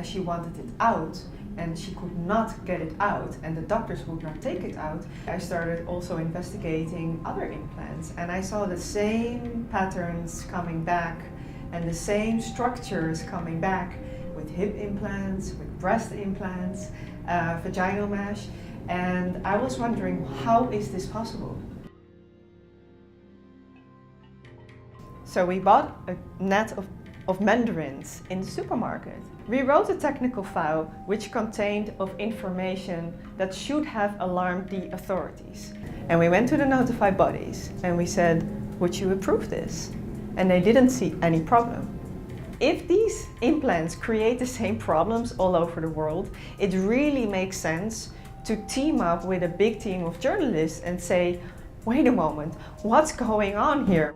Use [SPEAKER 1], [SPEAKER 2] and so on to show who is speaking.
[SPEAKER 1] and she wanted it out, and she could not get it out, and the doctors would not take it out. I started also investigating other implants, and I saw the same patterns coming back and the same structures coming back with hip implants, with breast implants, vaginal mesh, and I was wondering, how is this possible? So we bought a net of mandarins in the supermarket. We wrote a technical file which contained of information that should have alarmed the authorities. And we went to the notified bodies and we said, would you approve this? And they didn't see any problem. If these implants create the same problems all over the world, it really makes sense to team up with a big team of journalists and say, wait a moment, what's going on here?